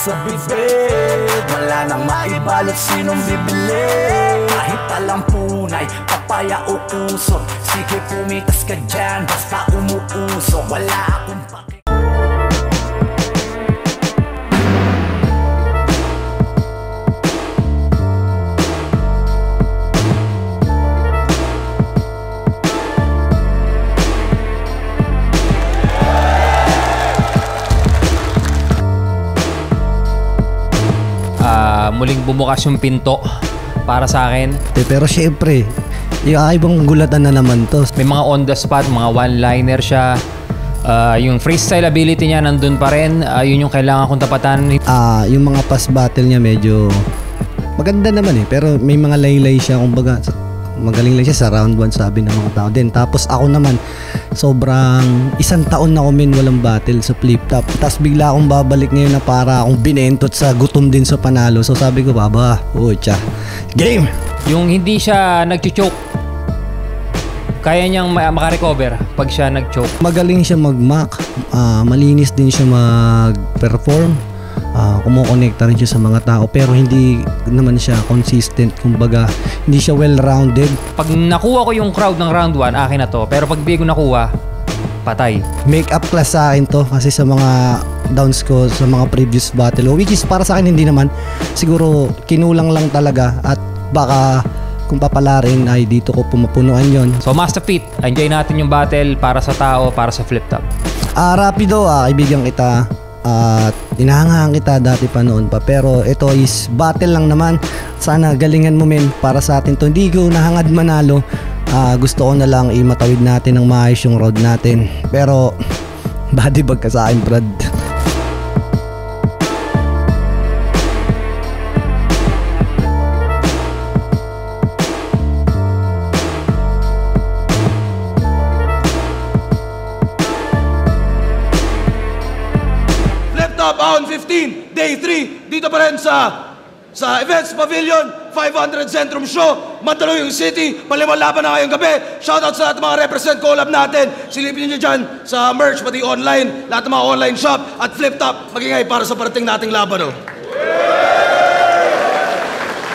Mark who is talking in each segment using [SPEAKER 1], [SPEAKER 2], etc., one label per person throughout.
[SPEAKER 1] sa bibig. Wala nang maibalot sinong bibili. Kahit alam punay, papaya o usok. Sige pumitas ka dyan, basta umuusok. Wala akong paki.
[SPEAKER 2] Muling bumukas yung pinto para sa akin.
[SPEAKER 3] Pero syempre, yung ibang gulatan na naman to.
[SPEAKER 2] May mga on the spot, mga one-liner siya. Yung freestyle ability niya nandun pa rin. Yun yung kailangan kong tapatan.
[SPEAKER 3] Yung mga past battle niya medyo maganda naman eh. Pero may mga laylay siya. Kumbaga, magaling lang siya sa round 1 sabi ng mga tao din. Tapos ako naman, sobrang isang taon na ako walang battle sa flip top. Tapos bigla akong babalik ngayon na para akong binentot sa gutom din sa panalo. So sabi ko, baba, tsa, game!
[SPEAKER 2] Yung hindi siya nag-choke, kaya niyang makarecover pag siya nag-choke.
[SPEAKER 3] Magaling siya mag-mock, malinis din siya mag-perform. Kumukonekta rin siya sa mga tao pero hindi naman siya consistent, kumbaga hindi siya well-rounded.
[SPEAKER 2] Pag nakuha ko yung crowd ng round 1, akin na to, pero pag di ko nakuha, patay.
[SPEAKER 3] Make up class sa akin to kasi sa mga downs ko sa mga previous battle, which is para sa akin hindi naman, siguro kinulang lang talaga at baka kung papalarin ay dito ko pumapunuan yon.
[SPEAKER 2] So Master Feet, enjoy natin yung battle para sa tao, para sa flip top.
[SPEAKER 3] Rapido, kaibigan kita at inahangahan kita dati pa noon pa, pero ito is battle lang naman. Sana galingan mo men para sa atin to. Hindi ko nahangad manalo, gusto ko na lang imatawid natin ng maayos yung road natin, pero body bag ka sa akin Brad.
[SPEAKER 4] Round 15, Day 3, dito pa rin sa Events Pavilion, 500 Centrum Show, Mandaluyong City, palimang laban na ngayong gabi. Shoutout sa lahat ng mga represent collab natin. Silipin nyo dyan sa merch, pati online, lahat ng mga online shop at flip top, magingay para sa parating nating laban.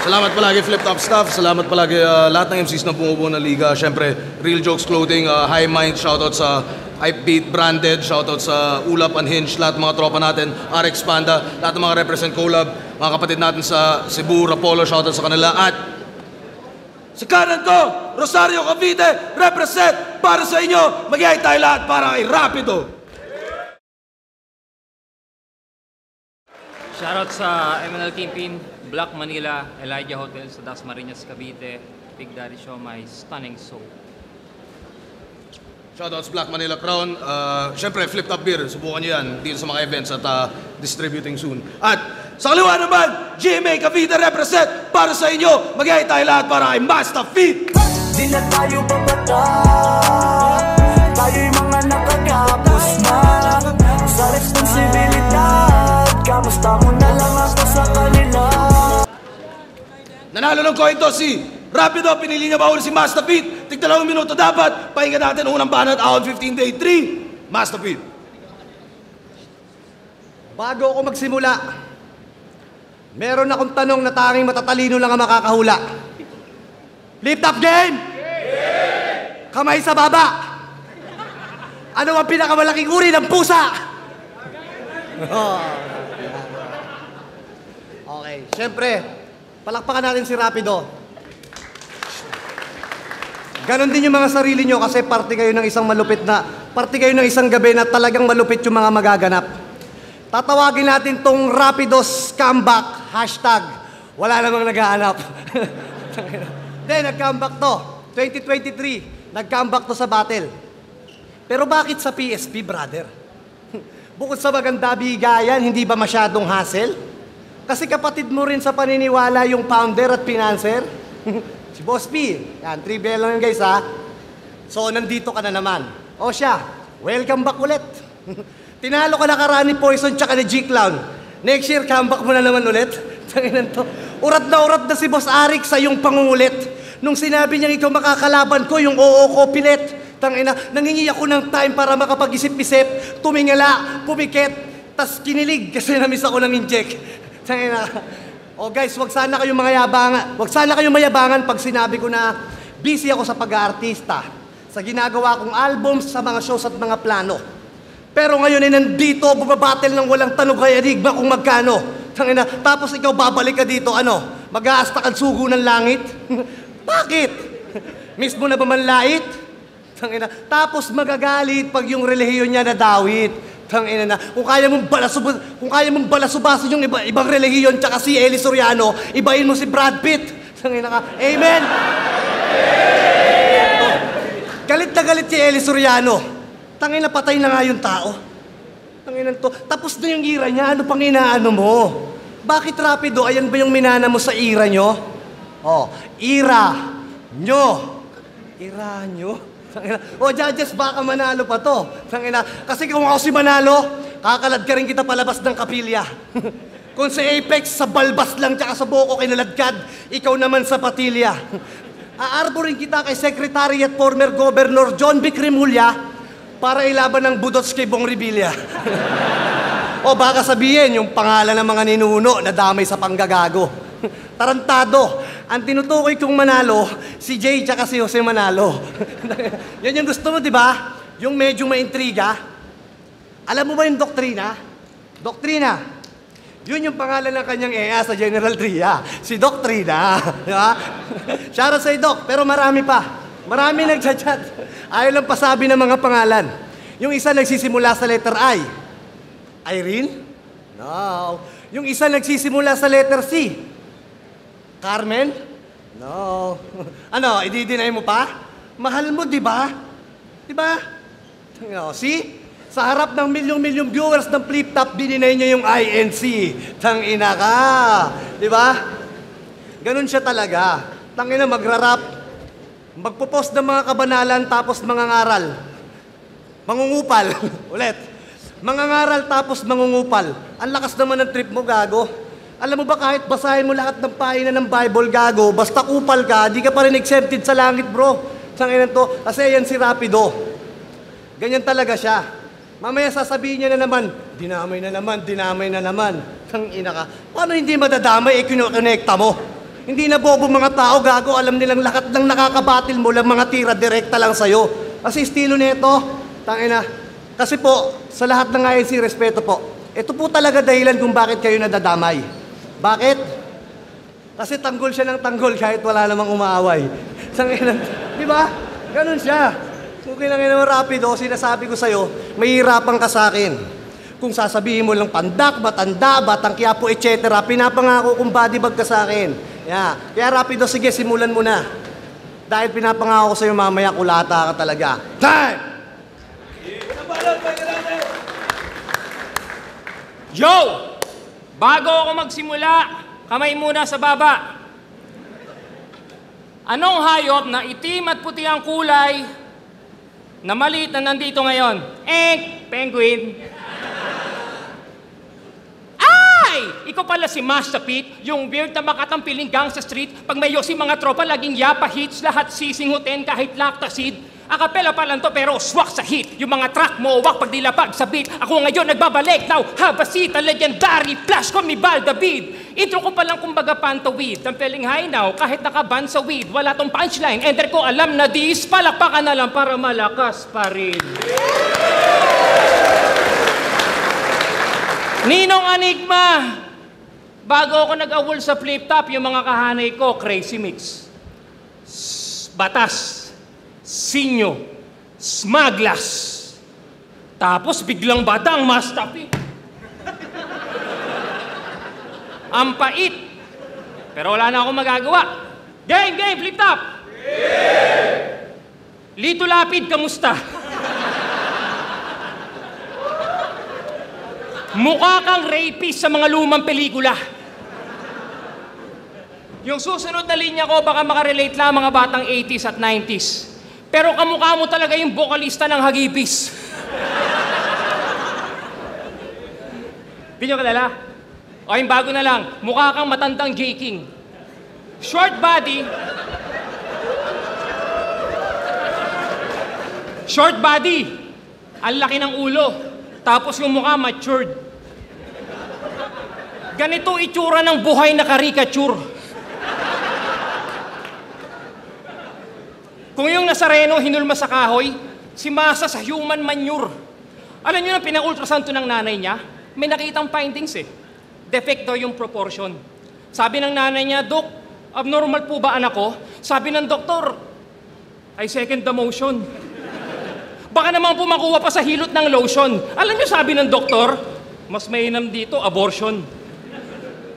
[SPEAKER 4] Salamat palagi Flip Top staff, salamat palagi lahat ng MCs na bumubuo ng liga. Siyempre, Real Jokes Clothing, High Mind, shoutout sa Hypebeat Branded, shoutout sa Ulap, Unhinged, lahat ng mga tropa natin, RX Panda, lahat ng mga represent collab, mga kapatid natin sa Cebu, Rapolo, shoutout sa kanila. At sa kanan ko, Rosario Cavite, represent para sa inyo, mag-iay tayo lahat para kay Rapido.
[SPEAKER 2] Shoutout sa MNL Kingpin, Black Manila, Elijah Hotel sa Dasmariñas, Cavite, Big Daddy Show, My Stunning Soul.
[SPEAKER 4] Shoutouts Black Manila Crown. Siyempre, Flip Top Beer. Subukan nyo yan dito sa mga events at distributing soon. At sa kaliwa naman, GMA Cavite represent para sa inyo. Mag-iay tayo lahat para kay Master Feet.
[SPEAKER 1] Di na tayo babata, tayo'y mga nakakapos na sa responsibilidad. Kamusta mo na lang ako sa kanila.
[SPEAKER 4] Nanalo ng coin to si Rapido, pinili niya mahuli si Master Feet. Tig-2 minuto dapat. Pakinggan natin unang banat, Round 15 Day 3. Master Feet.
[SPEAKER 5] Bago ako magsimula, meron akong tanong na tanging matatalino lang ang makakahula. Flip top game? Yeah! Kamay sa baba. Ano ang pinakamalaking uri ng pusa? Okay, syempre, palakpakan natin si Rapido. Ganon din yung mga sarili nyo kasi parte kayo ng isang gabi na talagang malupit yung mga magaganap. Tatawagin natin tong Rapidos Comeback, hashtag, wala namang naghahanap. Then, nag-comeback to, 2023, nag-comeback to sa battle. Pero bakit sa PSP, brother? Bukod sa maganda bigayan, hindi ba masyadong hassle? Kasi kapatid mo rin sa paniniwala yung founder at financer. Si Boss P. Yan, trivia lang yun guys ha. So, nandito ka na naman. O siya, welcome back ulit. Tinalo ka na karani Poison tsaka ni G-Clown. Next year, comeback mo na naman ulit. Tanginan to. Urat na si Boss Arik sa iyong pangungulit. Nung sinabi niya ikaw makakalaban ko, yung oo ko pilit. Tangina, nangingi ako ng time para makapag-isip-isip, tumingala, pumikit. Tas kinilig kasi namiss ako ng inject. Tangina. Oh guys, wag sana kayong mayabangan pag sinabi ko na busy ako sa pag-aartista, sa ginagawa kong albums, sa mga shows at mga plano. Pero ngayon ay nandito, bumabattle ng walang tanong kay Enigma kung magkano. Tangina, tapos ikaw babalik ka dito, mag-aastak ang sugo ng langit? Bakit? Miss mo na ba manlait? Tangina, tapos magagalit pag yung relihiyon niya nadawit. Tangina na, kung kaya mong balasubasin yung ibang relihiyon tsaka si Eli Soriano, ibahin mo si Brad Pitt. Tangina ka, amen? Galit na galit si Eli Soriano. Tangina, patay na nga yung tao. Tangina to, tapos na yung ira niya, ano pang inaano mo? Bakit rapido? Ayan ba yung minana mo sa ira nyo? Oh, ira nyo. Ira nyo? O judges, baka manalo pa to. Kasi kung ako si Manalo, kakalad ka rin kita palabas ng kapilya. Kung sa Apex, sa balbas lang tsaka sa buko kinaladkad, ikaw naman sa patilya. Aarborin kita kay Secretary at former Governor John B. Cremulya para ilaban ng budots kay Bong Revilla. O baka sabihin, yung pangalan ng mga ninuno na damay sa panggagago. Tarantado. Ang tinutukoy kong Manalo, si Jay tsaka si Jose Manalo. Yan yung gusto mo, di ba? Yung medyo maintriga. Alam mo ba yung doktrina? Doktrina. Yun yung pangalan ng kanyang EA sa General Tria. Si Doktrina. Di ba? Shoutout sa Doc, pero marami pa. Marami nagchat-chat. Ayaw lang pasabi ng mga pangalan. Yung isa nagsisimula sa letter I. Irene? No. Yung isa nagsisimula sa letter C. Carmen? No. Ano, i-deny mo pa? Mahal mo, di ba? Di ba? No, see? Sa harap ng milyong-milyong viewers ng Flip Top, dininay niya yung INC. Tangina ka. Di ba? Ganun siya talaga. Tangina, magrarap. Magpo-post ng mga kabanalan tapos mangangaral. Mangungupal. Ulit. Mangangaral tapos mangungupal. Ang lakas naman ng trip mo, gago. Alam mo ba kahit basahin mo lahat ng pahina ng Bible, gago, basta kupal ka, di ka pa rin exempted sa langit, bro. Sanginan to, kasi yan si Rapido. Ganyan talaga siya. Mamaya sasabihin niya na naman, dinamay na naman. Tangina ka. Paano hindi madadamay, kinonekta mo? Hindi na bobo mga tao, gago, alam nilang lahat ng nakakabatil mo lang mga tira direkta lang sa'yo. Kasi estilo nito, tangina. Kasi po, sa lahat ng INC, respeto po. Ito po talaga dahilan kung bakit kayo nadadamay. Bakit? Kasi tanggol siya ng tanggol kahit wala namang umaaway. Di ba? Ganun siya. Kung kinangin mo Rapido, sinasabi ko sa'yo, mahihirapan ka sa akin. Kung sasabihin mo lang pandak, matanda, batang Quiapo, etc., pinapangako kong body bag ka sa akin. Yeah. Kaya Rapido, sige, simulan mo na. Dahil pinapangako ko sa'yo, mamaya kulata ka talaga. Time!
[SPEAKER 2] Joe! Bago ako magsimula, kamay muna sa baba. Anong hayop na itim at puti ang kulay na maliit na nandito ngayon? Penguin. Ay! Ikaw pala si Master Pete, yung weird na makatampiling gang sa street. Pag may yosi mga tropa, laging yapa hits, lahat sisingutin kahit lactacid. Akapela pa lang to pero swak sa hit. Yung mga track mo, wak pag dilapag sa beat. Ako ngayon nagbabalik, now have a seat. A legendary flash ko mi David. Intro ko pa lang kumbaga pantawid. Ang feeling high now, kahit nakaban sa weed. Wala tong punchline, enter ko alam na dis. Palakpakan na lang para malakas pa rin. Ninong Enigma, bago ako nag-awol sa Flip Top, yung mga kahanay ko, Crazy Mix, Batas, Sinyo, Smaglas. Tapos biglang batang Master Pete. Ang pait. Pero wala na akong magagawa. Game, Flip Top! Lito Lapid, kamusta? Mukha kang rapist sa mga lumang pelikula. Yung susunod na linya ko, baka makarelate lang mga batang 80s at 90s. Pero kamukha mo talaga yung vocalista ng Hagibis. Di nyo kalala? O yung bago na lang, mukha kang matandang J. King. Short body, ang laki ng ulo, tapos yung mukha matured. Ganito itsura ng buhay na caricature. Kung yung Nazareno hinulma sa kahoy, si Masa sa human manure. Alam niyo na pinang-ultrasound to ng nanay niya? May nakitang findings eh. Defecto yung proportion. Sabi ng nanay niya, Dok, abnormal po ba anak ko? Sabi ng doktor, I second the motion. Baka naman po makuha pa sa hilot ng lotion. Alam niyo sabi ng doktor, mas mainam dito, abortion.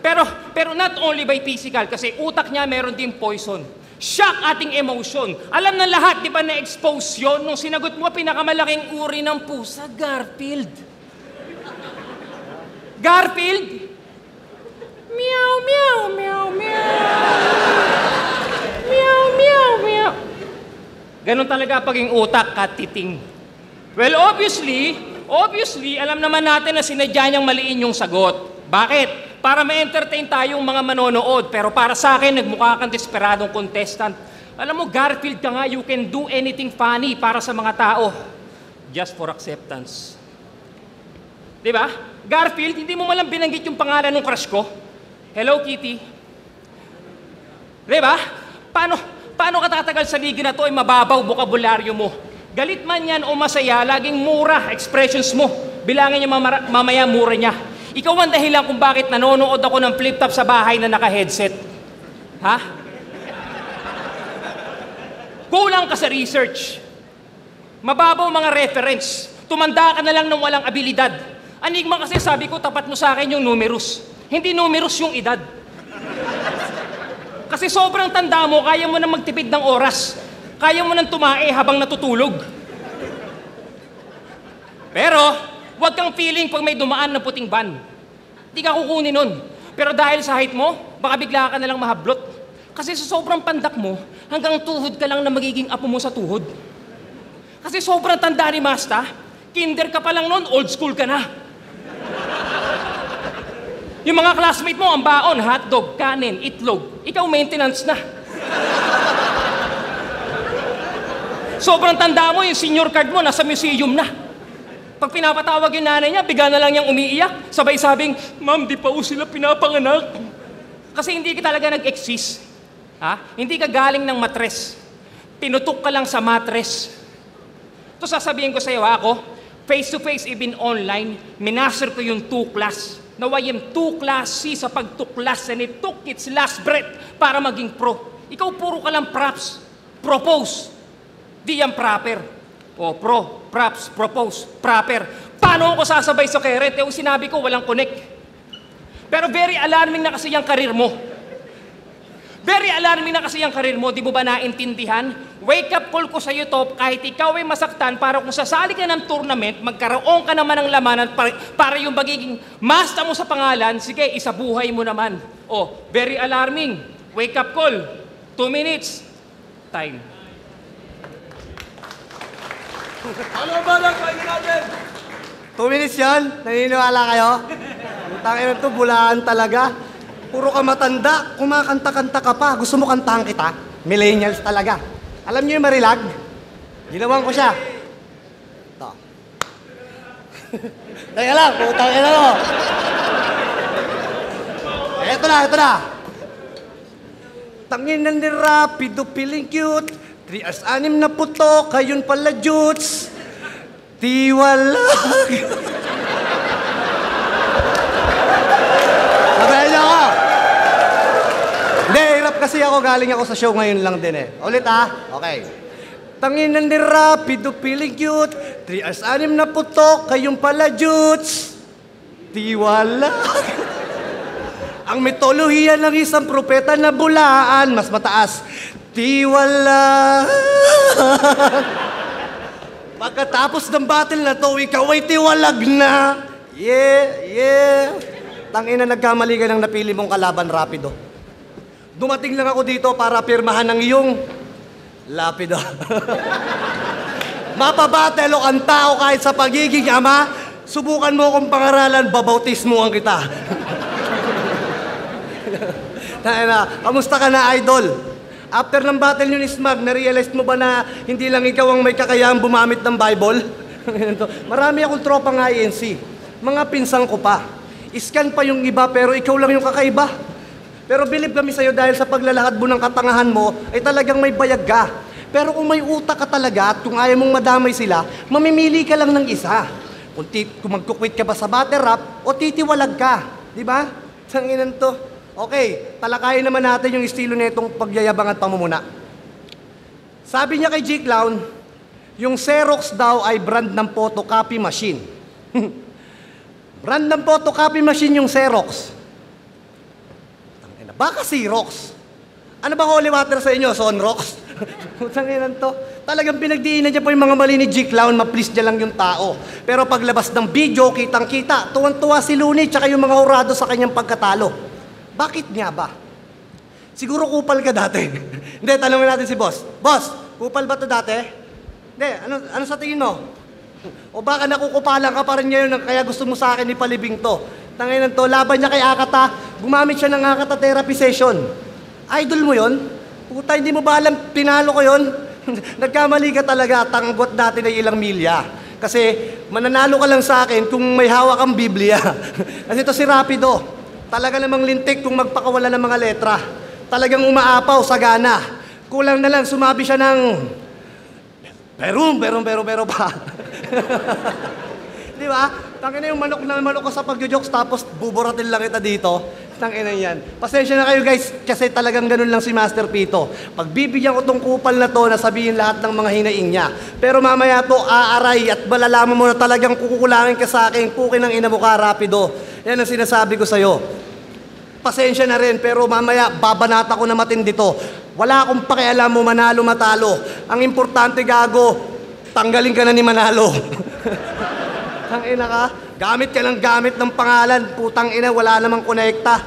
[SPEAKER 2] Pero not only by physical, kasi utak niya meron din poison. Shock ating emotion. Alam na lahat, di ba na-expose yun nung sinagot mo pinakamalaking uri ng pusa, Garfield. Garfield? Meow, meow, meow, meow. Meow, meow, meow. Ganon talaga paging utak, katiting. Well, obviously, alam naman natin na sinadya niyang maliin yung sagot. Bakit? Para ma-entertain tayong mga manonood. Pero para sa akin, nagmukha kang desperadong contestant. Alam mo, Garfield ka nga, you can do anything funny para sa mga tao. Just for acceptance. Di ba? Garfield, hindi mo malang binanggit yung pangalan ng crush ko. Hello, Kitty. Di ba? Paano ka tatagal sa liga na to ay mababaw bokabularyo mo? Galit man yan o masaya, laging mura expressions mo. Bilangin niya mamaya mura niya. Ikaw ang dahilan kung bakit nanonood ako ng flip-top sa bahay na naka-headset. Ha? Kulang ka sa research. Mababaw mga reference. Tumanda ka na lang ng walang abilidad. Anigma kasi sabi ko, tapat mo sa akin yung numerous. Hindi numerous yung edad. Kasi sobrang tanda mo, kaya mo na magtipid ng oras. Kaya mo nang tumae habang natutulog. Pero, huwag kang feeling pag may dumaan na puting van. Di ka kukunin nun. Pero dahil sa height mo, baka bigla ka na lang mahablot. Kasi sa sobrang pandak mo, hanggang tuhod ka lang na magiging apo mo sa tuhod. Kasi sobrang tanda ni Masta, kinder ka pa lang nun, old school ka na. Yung mga classmate mo, ang baon, hotdog, kanin, itlog. Ikaw maintenance na. Sobrang tanda mo, yung senior card mo, nasa museum na. Pag pinapatawag yung nanay niya, bigla na lang niyang umiiyak. Sabay sabing, Ma'am, di pa sila pinapanganak. Kasi hindi ka talaga nag-exist. Ha? Hindi ka galing ng matres. Pinutok ka lang sa matres. Ito sasabihin ko sa iyo, ako, face-to-face, even online, minaster ko yung 2 class. Naway yung 2 class C sa pagtuklas and it took its last breath para maging pro. Ikaw puro ka lang props. Propose. Di yan proper. O, props, propose, proper. Paano ako sasabay sa keret? Yung sinabi ko, walang connect. Pero very alarming na kasi yung karir mo. Very alarming na kasi yung karir mo. Di mo ba naintindihan? Wake up call ko sa YouTube, kahit ikaw ay masaktan, para kung sasali ka ng tournament, magkaroon ka naman ng lamanan para yung magiging master mo sa pangalan, sige, isabuhay mo naman. O, very alarming. Wake up call. 2 minutes. Time.
[SPEAKER 4] Ano ba nagpahin natin?
[SPEAKER 5] 2 minutes yan? Naniniwala kayo? Tangin na to, bulaan talaga. Puro ka matanda, kumakanta-kanta ka pa. Gusto mo kantahan kita? Millennials talaga. Alam niyo yung Marilag? Ginawan ko siya. Ito. Teka lang, putangin na mo. Ito na. Tangin na ni Rapido, feeling cute. 3 hours 6 na puto, kayon pala jutes. Tiwalag. Sabayan niyo ako. Hindi, hirap kasi ako. Galing ako sa show ngayon lang din eh. Ulit Okay. Tanginan ni Rapido, feeling cute. 3 hours 6 na puto, kayong pala jutes. Tiwalag. Ang mitolohiya ng isang propeta na bulaan, mas mataas. Tiwalag. Pagkatapos ng battle na to, ikaw ay tiwalag na. Yeah. Tangina, nagkamali ka nang napili mong kalaban, Rapido. Dumating lang ako dito para pirmahan ng iyong lapido. Mapabatelo ang tao kahit sa pagiging ama, subukan mo kung pangaralan, babautismuhan kita. Kamusta ka na, idol? After ng battle nyo ni Smag, na-realize mo ba na hindi lang ikaw ang may kakayahang bumamit ng Bible? Marami akong tropang INC. Mga pinsang ko pa. Iskan pa yung iba pero ikaw lang yung kakaiba. Pero believe kami sa'yo dahil sa paglalahad mo ng katangahan mo ay talagang may bayag ka. Pero kung may utak ka talaga at kung ayaw mong madamay sila, mamimili ka lang ng isa. Kung magkukwit ka ba sa battle rap o titiwalag ka. Di ba? Sanginan to. Okay, talakayin naman natin yung estilo nitong pagyayabang at pamumuna. Sabi niya kay G Clown, yung Xerox daw ay brand ng photocopy machine. Brand ng photocopy machine yung Xerox. Baka Xerox. Ano ba holy water sa inyo? Sonrox? Sanginan to. Talagang pinagdiinan niya po yung mga mali ni G Clown, ma-please niya lang yung tao. Pero paglabas ng video, kitang-kita, tuwan-tuwa si Looney tsaka yung mga hurado sa kanyang pagkatalo. Bakit nga ba? Siguro kupal ka dati. Hindi, tanongin natin si Boss. Boss, kupal ba to dati? Hindi, ano sa tingin mo? O baka nakukupalan ka pa rin ngayon kaya gusto mo sa akin ipalibing to. Tanginan to, laban niya kay Akata, gumamit siya ng Akata therapy session. Idol mo yon? Puta, hindi mo ba alam, pinalo ko yon? Nagkamali ka talaga, tanggot natin ay ilang milya. Kasi mananalo ka lang sa akin kung may hawak kang Biblia. Kasi ito si Rapido, talaga namang lintik kung magpakawala ng mga letra. Talagang umaapaw, sagana. Kulang na lang, sumabi siya ng pero pa. Di ba? Tangina yung manok na manok ko sa pagjo-jokes tapos buburatin lang kita dito. Tangina yan. Pasensya na kayo guys kasi talagang ganun lang si Master Pito. Pagbibigyan ko tong kupal na to, nasabihin lahat ng mga hinaing niya. Pero mamaya to aaray at malalaman mo na talagang kukulangin ka sa akin. Pukin ng ina mo ka, Rapido. Yan ang sinasabi ko sa'yo. Pasensya na rin pero mamaya babanata ko na matindi to. Wala akong pakialam mo manalo matalo. Ang importante gago, tanggalin ka na ni Manalo. Tangina ka, gamit ka ng gamit ng pangalan, putang ina, wala namang konekta.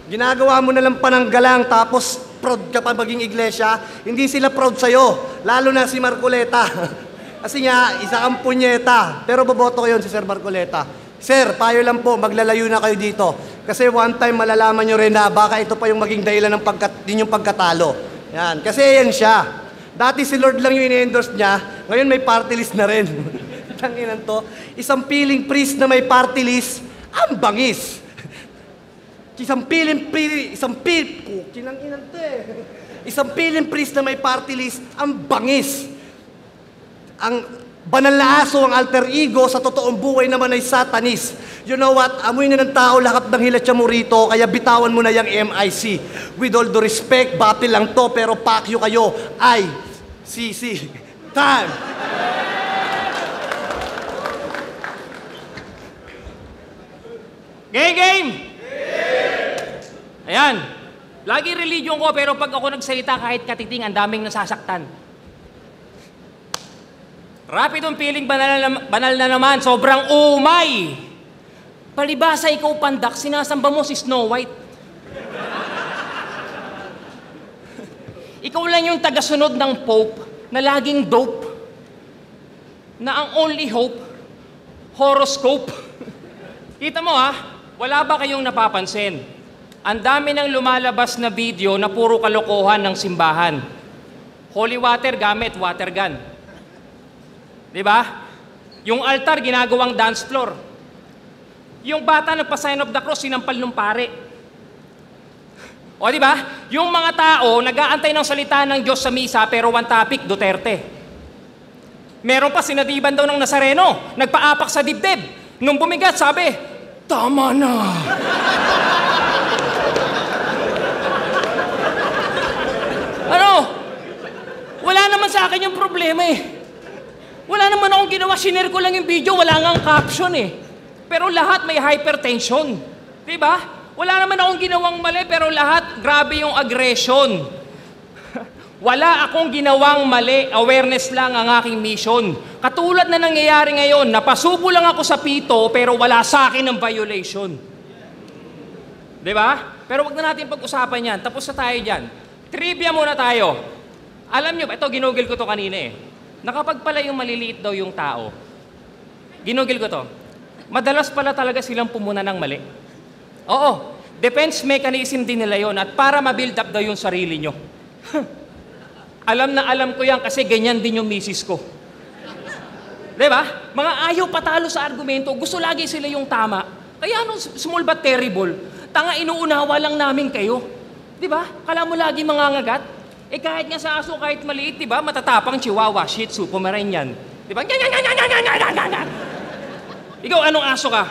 [SPEAKER 5] Ginagawa mo na lang pananggalang, tapos proud ka pa maging iglesia, hindi sila proud sa'yo, lalo na si Marcoleta. Kasi nga, isa kang punyeta, pero boboto ko yun si Sir Marcoleta. Sir, payo lang po, maglalayo na kayo dito. Kasi one time malalaman nyo rin na baka ito pa yung maging dahilan ng din yung pagkatalo. Yan, kasi yan siya. Dati si Lord lang yung ini-endorse niya, ngayon may party list na rin. Tanginan to. Isang piling priest na may party list, ang bangis. Isang piling priest na may party list, ang bangis. Ang banal na aso, ang alter ego, sa totoong buhay naman ay satanis. You know what? Amoy na ng tao lahat ng hilatsa mo rito, kaya bitawan mo na yung MIC. With all due respect, batil lang to, pero pakyo kayo. ICC. Time!
[SPEAKER 2] Game! Ayan. Lagi religion ko pero pag ako nagsalita kahit katiting, ang daming nasasaktan. Rapidong feeling banal na naman, sobrang umay. Palibasa ikaw pandak, sinasamba mo si Snow White. Ikaw lang yung tagasunod ng Pope na laging dope. Na ang only hope, horoscope. Kita mo ha? Wala ba kayong napapansin? Ang dami ng lumalabas na video na puro kalokohan ng simbahan. Holy water gamit water gun. Di ba? Yung altar ginagawang dance floor. Yung bata nagpa-sign of the cross, sinampal ng pare. O di ba? Yung mga tao nag-aantay ng salita ng Diyos sa misa pero one topic, Duterte. Meron pa sinadiban daw ng Nazareno, nagpaapak sa dibdib. Nung bumigat, sabi, tama na. Ano? Wala naman sa akin yung problema eh. Wala naman akong ginawa, sinare ko lang yung video, wala ngang caption eh. Pero lahat may hypertension. Diba? Wala naman akong ginawang mali, pero lahat grabe yung aggression. Wala akong ginawang mali, awareness lang ang aking mission. Katulad na nangyayari ngayon, napasubo lang ako sa pito, pero wala sa akin ng violation. Diba? Pero wag na natin pag-usapan yan, tapos na tayo dyan. Trivia muna tayo. Alam nyo ba, ito ginugil ko to kanina eh. Nakapagpala yung maliliit daw yung tao. Ginugil ko to. Madalas pala talaga silang pumuna ng mali. Oo, defense mechanism din nila yon at para ma-build up daw yung sarili nyo. Alam na alam ko yan kasi ganyan din yung misis ko. Diba? Mga ayaw patalo sa argumento, gusto lagi sila yung tama. Kaya ano, small but terrible. Tanga, inuunawa lang namin kayo. Di ba? Kala mo lagi mangangagat? Eh kahit nga sa aso, kahit maliit, di ba? Matatapang chihuahua, shih tzu, pomeranian. Di ba? Ikaw, anong aso ka?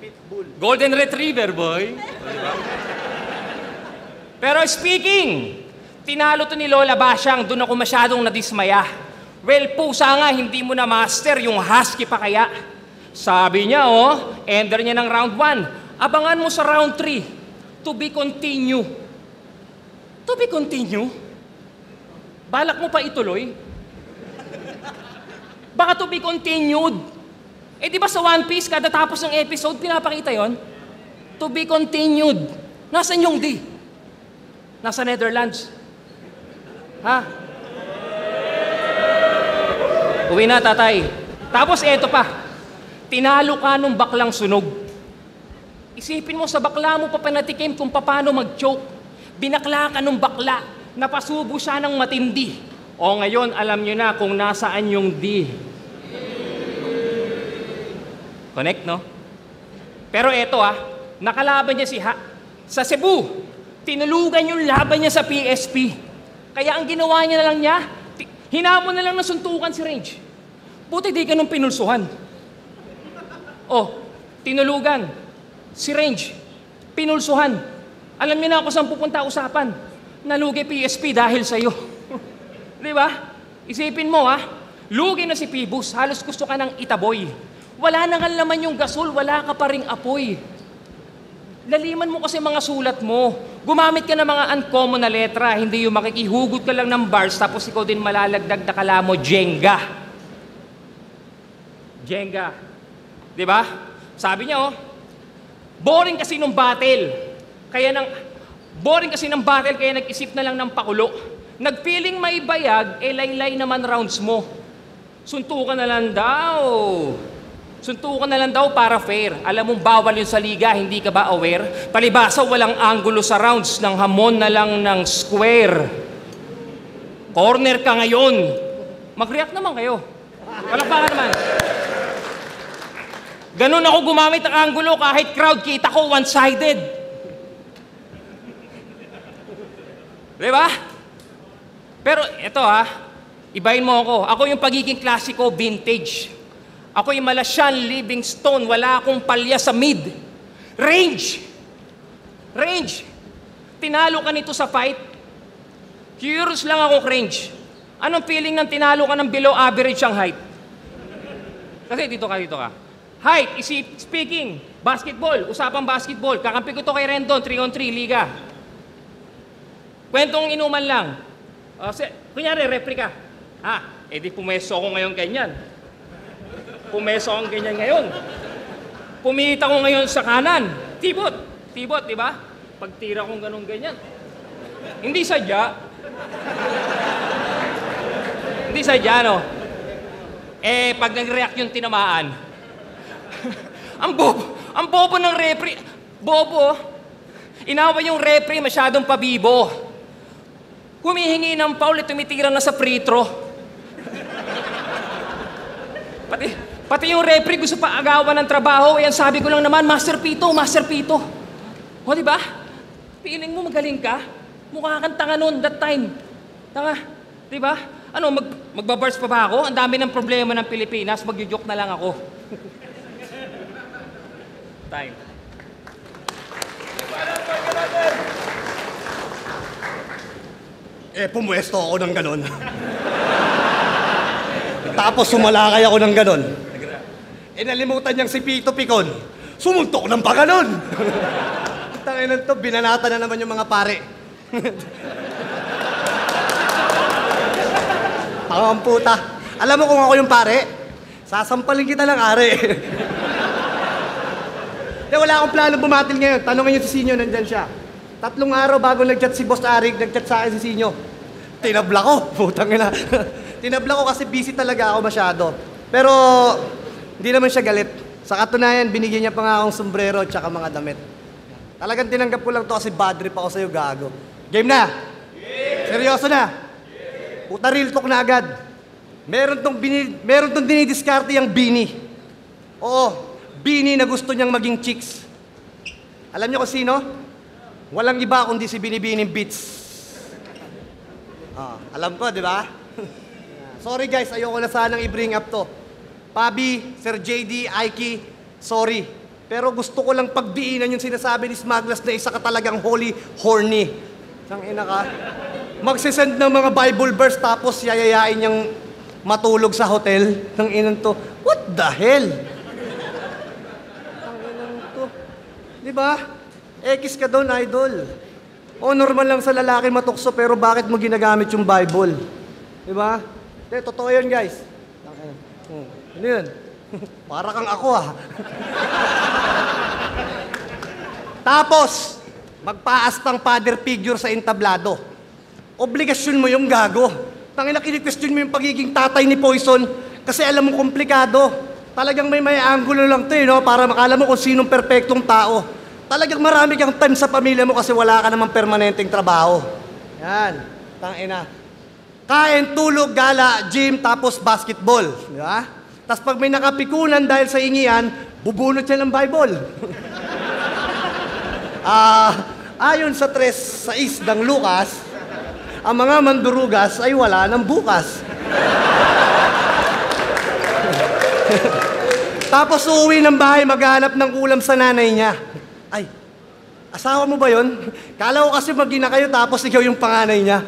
[SPEAKER 2] Pitbull. Golden Retriever, boy. Pero speaking, tinalo to ni Lola Basyang, doon ako masyadong nadismaya. Well, pusa nga, hindi mo na master yung husky pa kaya. Sabi niya, ender niya ng round 1. Abangan mo sa round 3. To be continue. To be continue? Balak mo pa ituloy? Baka to be continued. Eh di ba sa One Piece, kada tapos ng episode, pinapakita yon? To be continued. Nasaan yung D? Nasa Netherlands. Ha? Uwi na, tatay. Tapos eto pa. Tinalo ka nung baklang sunog. Isipin mo, sa bakla mo pa panatikim kung paano mag-choke. Binakla ka nung bakla. Napasubo siya ng matindi. O ngayon, alam nyo na kung nasaan yung D. Connect, no? Pero eto nakalaban niya si sa Cebu. Tinulugan yung laban niya sa PSP. Kaya ang ginawa niya na lang niya, hinamon na lang ng suntukan si Range. Buti di ka nung pinulsuhan. Tinulugan. Si Range. Pinulsuhan. Alam niyo na ako saan pupunta usapan. Nalugi PSP dahil sa'yo. Di ba? Isipin mo lugi na si Pibus. Halos gusto ka ng itaboy. Wala nang laman yung gasol, wala ka pa ring apoy. Laliman mo kasi mga sulat mo. Gumamit ka ng mga uncommon na letra, hindi yung makikihugot ka lang ng bars tapos ikaw din malalagdag na kala mo, Jenga. Jenga. Di ba? Sabi niya, boring kasi ng battle. Boring kasi ng battle, kaya nag-isip na lang ng pakulo. Nagpiling may bayag, laylay naman rounds mo. Suntukan na lang daw. Suntukan na lang daw para fair. Alam mong bawal yun sa liga, hindi ka ba aware? Palibasa, walang anggulo sa rounds, ng hamon na lang ng square. Corner ka ngayon. Mag-react naman kayo. Palakpakan naman. Ganun ako gumamit ng anggulo kahit crowd, kita ko one-sided. Diba? Pero ito ibahin mo ako. Ako yung pagiging klasiko, vintage. Ako yung Malasyan, Livingstone, wala akong palya sa mid. Range! Tinalo ka nito sa fight? Curious lang ako, Range. Anong feeling ng tinalo ka ng below average ang height? Kasi dito ka. Height, speaking, basketball, usapang basketball. Kakampi ko to kay Rendon, 3-on-3, liga. Kwentong inuman lang. Kunyari, replika. Di pumeso ako ngayon ganyan. Pumeso akong ganyan ngayon. Pumita ko ngayon sa kanan. Tibot, di ba? Pagtira kong ganun-ganyan. Hindi sadya. No? Pag nag-react yung tinamaan, ang bobo ng referee. Bobo. Inaway yung referee, masyadong pabibo. Humihingi ng foul at tumitira na sa free throw. Pati yung referee gusto pa agawan ng trabaho. Yan sabi ko lang naman, Master Pito. Di ba? Feeling mo magaling ka? Mukha kang tanga noon that time. Tanga. Di ba? Magbabars pa ba ako? Ang dami ng problema ng Pilipinas. Magjujuk na lang ako. Time.
[SPEAKER 5] Pumuesto ako ng ganon. Tapos sumalakay ako ng ganon. Nalimutan niyang si Pito Picon. Sumuntok ng paganon. Tangin to, binanata na naman yung mga pare. Ang puta. Alam mo kung ako yung pare? Sasampalin kita ng are. Wala akong plano bumatil ngayon. Tanongin niyo si Sinyo, nandyan siya. 3 araw bago nag-chat si Boss Arik, nag-chat sa akin si Sinyo. Tinabla ko. Putang ina. Tinabla ko kasi busy talaga ako masyado. Pero hindi naman siya galit. Sa katunayan, binigyan niya pa nga akong sombrero at saka mga damit. Talagang tinanggap ko lang to kasi bad trip ako sa'yo, gago. Game na? Seryoso na? Puta, real talk na agad. Meron tong dinidiskarte yung Bini. Oo, Bini na gusto niyang maging chicks. Alam niyo kung sino? Walang iba kundi si Binibining Beats. Alam ko, di ba? Sorry guys, ayoko na sanang i-bring up to. Pabi, Sir JD, Aiki, sorry. Pero gusto ko lang pagdiinan yung sinasabi ni Smaglas na isa ka talagang holy horny. Tangina ka. Magsisend ng mga Bible verse tapos yayayain niyang matulog sa hotel. Tanginan to. What the hell? Tanginan to. Di ba? Ekis ka doon, idol. O normal lang sa lalaki matukso pero bakit mo ginagamit yung Bible? Di ba? Totoo yun, guys. Ano yun? Para kang ako, Tapos, magpaastang father figure sa entablado. Obligasyon mo yung gago. Tangina, kini-question mo yung pagiging tatay ni Poison kasi alam mo komplikado. Talagang may angulo lang to, no? Para makala mo kung sinong perpektong tao. Talagang marami kang time sa pamilya mo kasi wala ka namang permanenteng trabaho. Yan. Tangina. Kain, tulog, gala, gym, tapos basketball. Di ba? Tapos pag may nakapikunan dahil sa ingian, bubunot siya ng Bible. Ayon sa 3:6 ng Lucas, ang mga mandurugas ay wala ng bukas. Tapos uuwi ng bahay, maghanap ng ulam sa nanay niya. Ay, asawa mo ba yun? Kala ko kasi mag-ina kayo tapos ikaw yung panganay niya.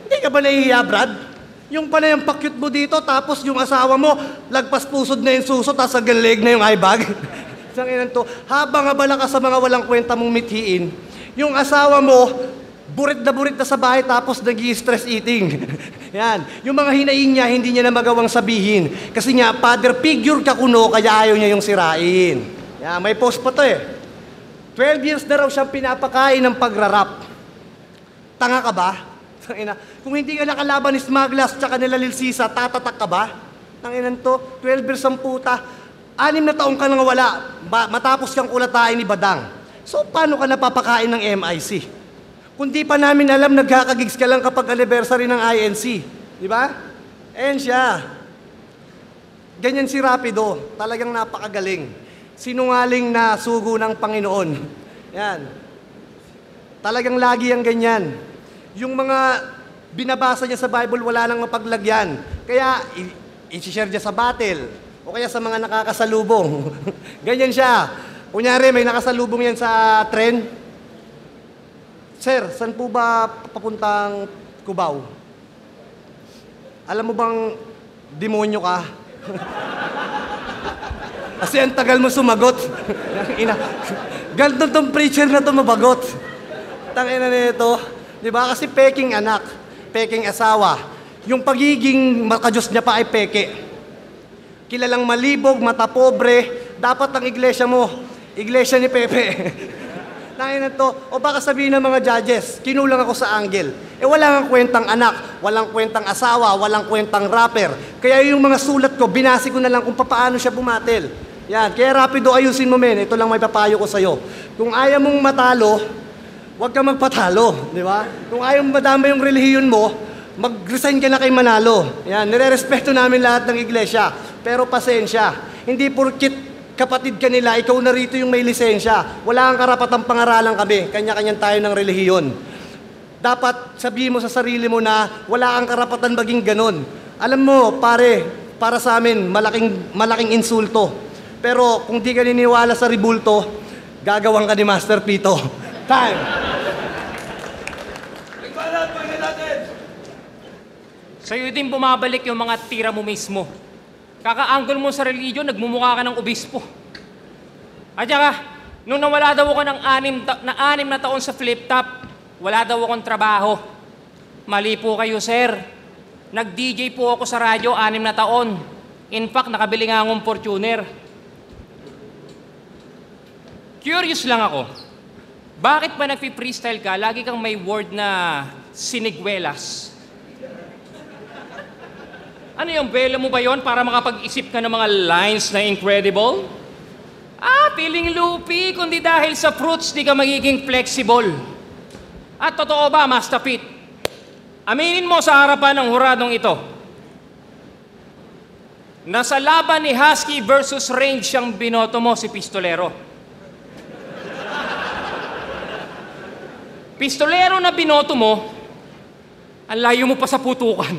[SPEAKER 5] Hindi ka ba nahihiya, Brad? Yung pala yung pakyut mo dito, tapos yung asawa mo, lagpas pusod na yung suso, tapos hanggang leg na yung eye bag. To, habang abala ka sa mga walang kwenta mong mithiin, yung asawa mo, burit na sa bahay, tapos nag-i-stress eating. Yan. Yung mga hinaing niya, hindi niya na magawang sabihin. Kasi nga, father figure ka kuno, kaya ayaw niya yung sirain. Yan, may post pa to 12 years na raw siyang pinapakain ng pagrarap. Tanga ka ba? Kung hindi ka nakalaban ni Smaglas tsaka nila Lil Sisa, tatatak ka ba? Tanginan to, 12 years ang puta. 6 na taong ka nang wala, matapos kang kulatain ni Badang. So, paano ka napapakain ng MIC? Kung di pa namin alam, nagkakagigs ka lang kapag anniversary ng INC. Di ba? Ayan siya. Ganyan si Rapido. Talagang napakagaling. Sinungaling na sugo ng Panginoon. Yan. Talagang lagi ang ganyan. Yung mga binabasa niya sa Bible, wala nang mapaglagyan. Kaya, i-share niya sa battle. O kaya sa mga nakakasalubong. Ganyan siya. Kunyari, may nakasalubong yan sa tren. Sir, saan po ba papuntang Cubao? Alam mo bang demonyo ka? Kasi ang tagal mo sumagot. Ganto tong preacher na to mabagot. Tangina nito. Diba? Kasi peking anak, peking asawa. Yung pagiging makajos niya pa ay peke. Kilalang malibog, mata pobre, dapat ang iglesia mo, iglesia ni Pepe. Tangina to. O baka sabihin ng mga judges, kinulang ako sa angle. Wala kang kwentang anak, walang kwentang asawa, walang kwentang rapper. Kaya yung mga sulat ko, binasi ko na lang kung paano siya bumatil. Yan, kaya rapido ayusin mo men. Ito lang may papayo ko sa'yo. Kung ayaw mong matalo, huwag ka magpatalo, di ba? Kung ayaw mong madama yung relihiyon mo, mag-resign ka na kay Manalo. Yan, nire-respeto namin lahat ng iglesia. Pero pasensya, hindi porkit kapatid ka nila, ikaw na rito yung may lisensya. Wala kang karapatang pangaralan kami. Kanya-kanyan tayo ng relihiyon. Dapat sabihin mo sa sarili mo na wala kang karapatan maging ganon. Alam mo, pare, para sa amin, malaking insulto. Pero kung di ka niniwala sa ribulto, gagawang ka ni Master Pito. Time!
[SPEAKER 2] Sa'yo din bumabalik yung mga tira mo mismo. Kaka-angle mo sa religion, nagmumukha ka ng obispo. At saka, nung nawala daw ako ng 6 na taon sa flip-top, wala daw akong trabaho. Mali po kayo, sir. Nag-DJ po ako sa radyo 6 na taon. In fact, nakabili nga akong Fortuner. Curious lang ako. Bakit ba nagpi-freestyle ka, lagi kang may word na siniguelas? Ano yung belo mo ba yon para makapag-isip ka ng mga lines na incredible? Feeling loopy, kundi dahil sa fruits di ka magiging flexible. At totoo ba, Master Pete? Aminin mo sa harapan ng huradong ito. Nasa laban ni Husky versus Range siyang binoto mo, si Pistolero. Pistolero na binoto mo, ang layo mo pa sa putukan.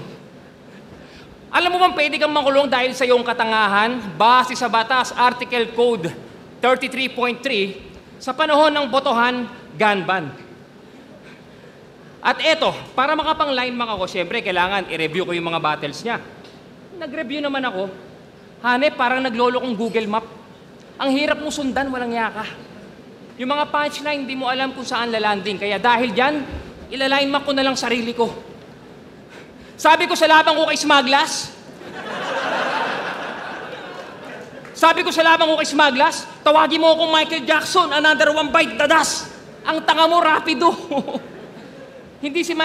[SPEAKER 2] Alam mo bang pwede kang makulong dahil sa iyong katangahan base sa batas Article Code 33.3 sa panahon ng botohan, gun ban. At eto, para makapang-lineman ako, syempre kailangan i-review ko yung mga battles niya. Nag-review naman ako. Hanep, parang naglolo kong Google Map. Ang hirap mo sundan, walang yaka. Yung mga punchline, hindi mo alam kung saan lalanding. Kaya dahil dyan, ilalineman ko na lang sarili ko. Sabi ko sa laban ko kay Smaglas, tawagin mo akong Michael Jackson, another one bite, dadas. Ang tanga mo, rapido. Hindi si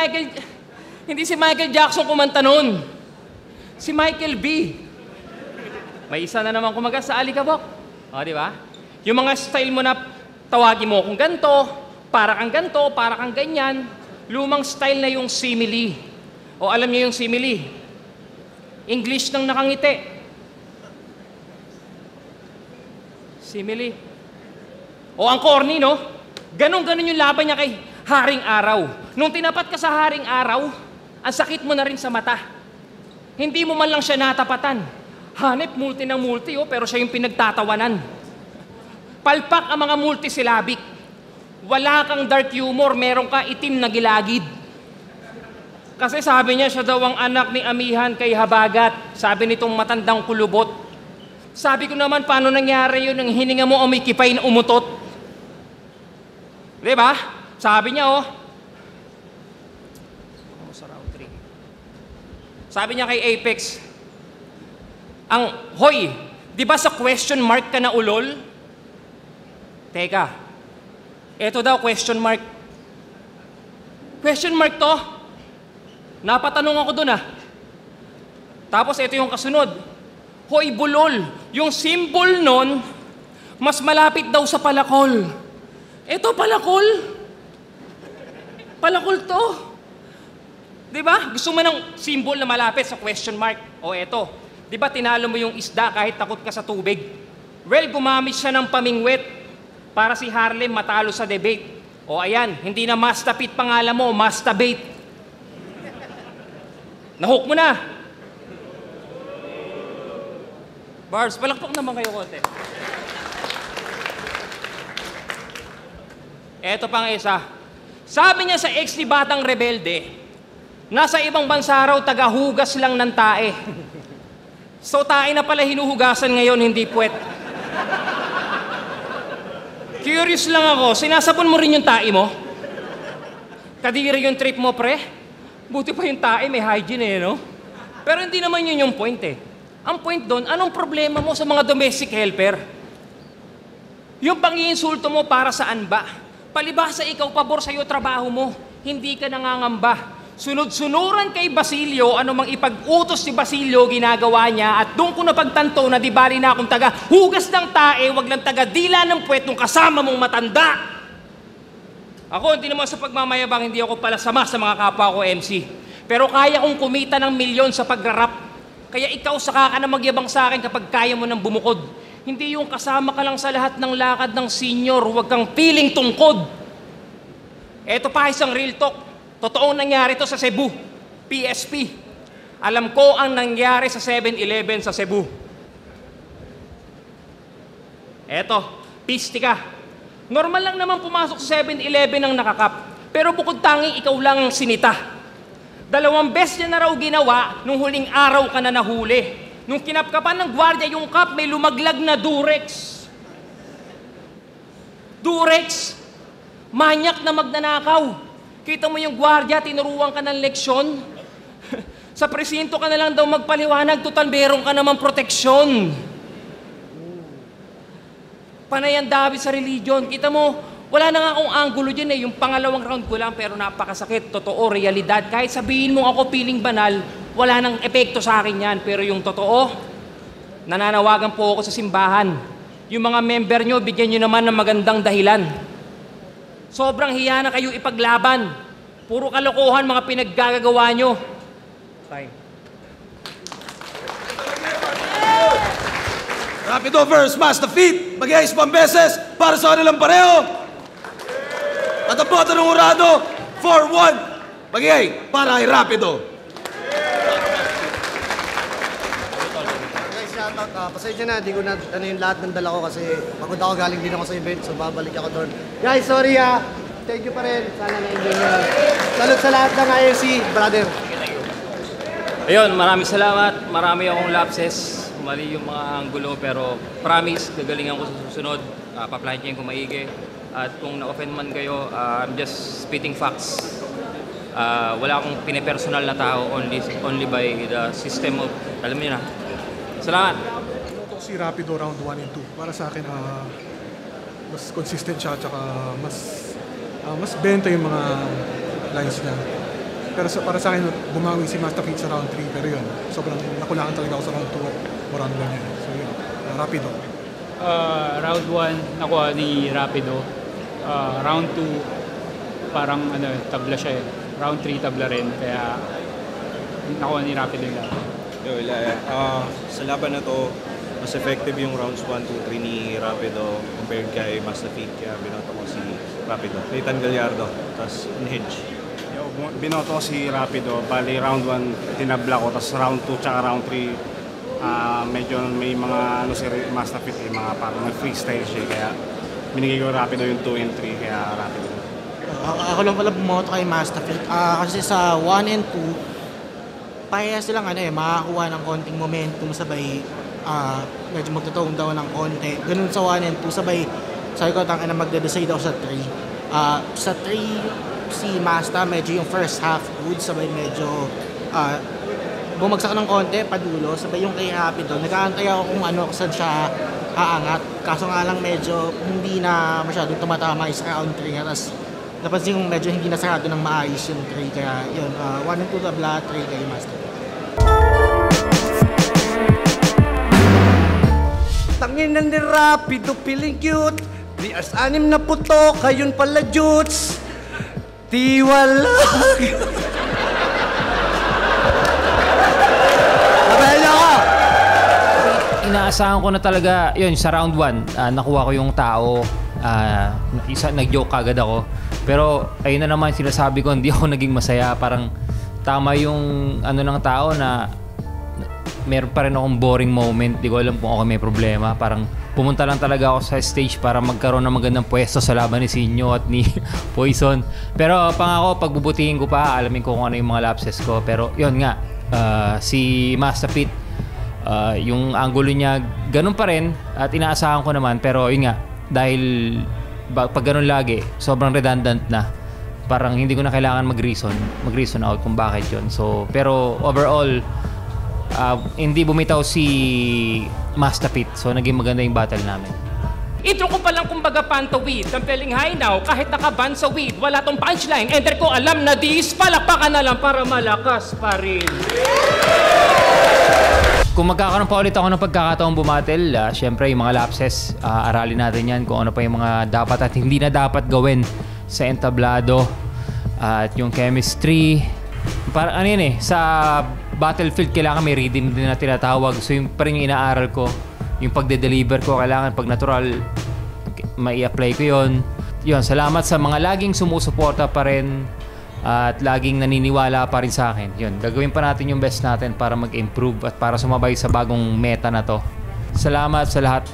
[SPEAKER 2] Michael Jackson kumanta nun. Si Michael B. May isa na naman kumaga sa alikabok. O, di ba? Yung mga style mo na tawagin mo kung ganto, para kang ganyan. Lumang style na yung simile. O alam niyo yung simile? English ng nakangiti. Simile. O ang corny, no? Ganon-ganon yung laban niya kay Haring Araw. Nung tinapat ka sa Haring Araw, ang sakit mo na rin sa mata. Hindi mo man lang siya natapatan. Hanep, multi ng multi, pero siya yung pinagtatawanan. Palpak ang mga multisyllabic. Wala kang dark humor, meron ka itim na gilagid. Kasi sabi niya, siya daw ang anak ni Amihan kay Habagat. Sabi nitong matandang kulubot. Sabi ko naman, paano nangyari yun? Ang hininga mo umikipay na umutot. Diba? Sabi niya, sa round 3. Sabi niya kay Apex, hoy, di ba sa question mark ka na ulol? Teka, eto daw question mark. Question mark to? Napatanong ako dun Tapos ito yung kasunod. Hoy, bulol, yung symbol nun, mas malapit daw sa palakol. Eto, palakol. Palakol to. Di ba? Gusto mo ng symbol na malapit sa question mark. O eto, di ba tinalo mo yung isda kahit takot ka sa tubig? Well, gumamit siya ng pamingwit para si Harlem matalo sa debate. O ayan, hindi na mastapit pangalan mo, mastabate. Nahook mo na. Barbs, palakpak naman kayo konti. Eto pang isa. Sabi niya sa ex ni Batang Rebelde, nasa ibang bansa raw tagahugas lang ng tae. So tae na pala hinuhugasan ngayon, hindi puwet. Curious lang ako, sinasabon mo rin yung tae mo? Kadiri yung trip mo, pre? Buti pa yung tae, may hygiene no? Pero hindi naman yun yung point Ang point doon, anong problema mo sa mga domestic helper? Yung pang-iinsulto mo para saan ba? Palibhasa ikaw, pabor sa'yo trabaho mo. Hindi ka nangangamba. Sunod-sunuran kay Basilio, anumang ipag-utos si Basilio, ginagawa niya, at doon ko napagtanto na di bali na akong taga hugas ng tae, wag lang taga dila ng puwet nung kasama mong matanda. Ako, hindi naman sa pagmamayabang, hindi ako pala sama sa mga kapwa ko MC. Pero kaya kong kumita ng milyon sa pagrarap. Kaya ikaw saka ka na magyabang sa akin kapag kaya mo nang bumukod. Hindi yung kasama ka lang sa lahat ng lakad ng senior, huwag kang piling tungkod. Eto pa isang real talk. Totoong nangyari to sa Cebu, PSP. Alam ko ang nangyari sa 7-Eleven sa Cebu. Eto, pisti ka. Normal lang naman pumasok sa 7-Eleven ang nakakap. Pero bukod tanging ikaw lang ang sinita. 2 beses niya na raw ginawa nung huling araw ka na nahuli. Nung kinapkapan ng gwardiya yung cup, may lumaglag na Durex. Durex, manyak na magnanakaw. Kita mo yung gwardiya, tinuruan ka ng leksyon. Sa presinto ka na lang daw magpaliwanag, total meron ka naman proteksyon. Panay ang David sa religion. Kita mo, wala na nga akong angulo dyan Yung pangalawang round ko lang, pero napakasakit. Totoo, realidad. Kahit sabihin mo ako piling banal, wala nang epekto sa akin yan. Pero yung totoo, nananawagan po ako sa simbahan. Yung mga member nyo, bigyan nyo naman ng magandang dahilan. Sobrang hiya na kayo ipaglaban. Puro kalokohan mga pinaggagawa nyo. Time.
[SPEAKER 4] Rapido versus Master Feet. Mag-ice pang beses para sa kanilang pareho. At ang boto ng urado, 4-1. Mag-iay para kay Rapido.
[SPEAKER 5] Guys, shoutout. Pasensya na, di ko na ano yung lahat ng dala ko kasi pagod ako, galing din ako sa event, so babalik ako doon. Guys, sorry Thank you pa rin. Sana na-enjoy nyo. Salud sa lahat ng IFC, brother.
[SPEAKER 2] Ayun, maraming salamat. Marami akong lapses. Mali yung mga anggulo, pero promise, gagalingan ko sa susunod. Pa-planchain ko maigi. At kung na-offend man kayo, I'm just spitting facts. Wala akong pinipersonal na tao, only by the system of, alam niyo na. Salamat!
[SPEAKER 6] Ito si Rapido round 1 and 2. Para sa akin, mas consistent siya, tsaka mas benta yung mga lines niya. Pero para sa akin, bumawi si Master Feet sa round 3, pero yun, sobrang nakulangan talaga ako sa round 2 at round 1 niya. So yun, Rapido.
[SPEAKER 7] Round 1, nakuha ni Rapido. Round 2, parang tabla siya eh. Round 3, tabla rin. Kaya nakuha ni Rapido yung laban.
[SPEAKER 8] Sa laban na to, mas effective yung rounds 1, 2, 3 ni Rapido compared kay Master Feet. Kaya binoto ko si Rapido. Nathan Gallardo, tapos Hinge.
[SPEAKER 9] Binoto ko si Rapido. Bali, round 1 tinabla ko, tapos round 2 tsaka round 3 medyo may mga si Master Feet, mga parang freestyle siya. Kaya binigay ko Rapido yung 2 and 3, kaya Rapido.
[SPEAKER 10] Ako lang pala bumoto kay Master Feet. Kasi sa 1 and 2, pareha silang makakuha ng konting momentum, sabay medyo magtotone down ng konti. Ganun sa 1 and 2, sabay sabi ko magde-decide ako sa 3. Sa 3, si Master medyo yung first half good, sabay medyo bumagsak ng konti, padulo, sabay yung kay Rapido. Nag-aantay ako kung saan siya aangat. Kaso nga lang medyo hindi na masyadong tumatama is round 3 nga. Tapos napansin kong medyo hindi nasarado ng maayos yung 3. Kaya yun, 1 and 2 tabla, 3 kay Master.
[SPEAKER 5] Tanginan ni Rapido, feeling cute. Di as 6 na putok, ayun pala jutes. Tiwalag. Nabaya ako.
[SPEAKER 2] Inaasahan ko na talaga, yun, sa round 1, nakuha ko yung tao. Nag-joke agad ako. Pero ayun na naman, sinasabi ko, hindi ako naging masaya. Parang tama yung ng tao na meron pa rin akong boring moment. Di ko alam kung ako may problema. Parang pumunta lang talaga ako sa stage para magkaroon ng magandang pwesto sa laban ni Sinyo at ni Poison. Pero pangako, pagbubutihin ko pa, alamin ko kung ano yung mga lapses ko. Pero yun nga, si Master Feet, yung angulo niya, ganun pa rin at inaasahan ko naman. Pero yun nga, dahil pag ganun lagi, sobrang redundant na. Parang hindi ko na kailangan mag-reason out kung bakit yun. So, pero overall, hindi bumitaw si Master Feet. So, naging maganda yung battle namin. Intro ko pa lang kumbaga pantawid. Kampeling high now, kahit nakaban sa weed. Wala tong punchline. Enter ko, alam na dis. Palakpakan na lang para malakas pa rin. Kung magkakaroon pa ulit ako ng pagkakataong bumatel, syempre yung mga lapses, aralin natin yan kung ano pa yung mga dapat at hindi na dapat gawin sa entablado. At yung chemistry, parang sa battlefield kailangan may rhythm din na tinatawag. So yung pa rin yung inaaral ko. Yung pagde-deliver ko, kailangan pag natural, mai-apply ko yun. Yun, salamat sa mga laging sumusuporta pa rin at laging naniniwala pa rin sa akin. Yun, gagawin pa natin yung best natin para mag-improve at para sumabay sa bagong meta na to. Salamat sa lahat.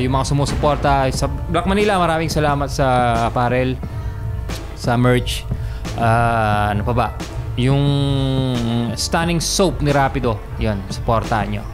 [SPEAKER 2] Yung mga sumusuporta sa Black Manila, maraming salamat sa apparel, sa merch. Ano pa ba? Yung stunning soap ni Rapido, yun, supportahan nyo.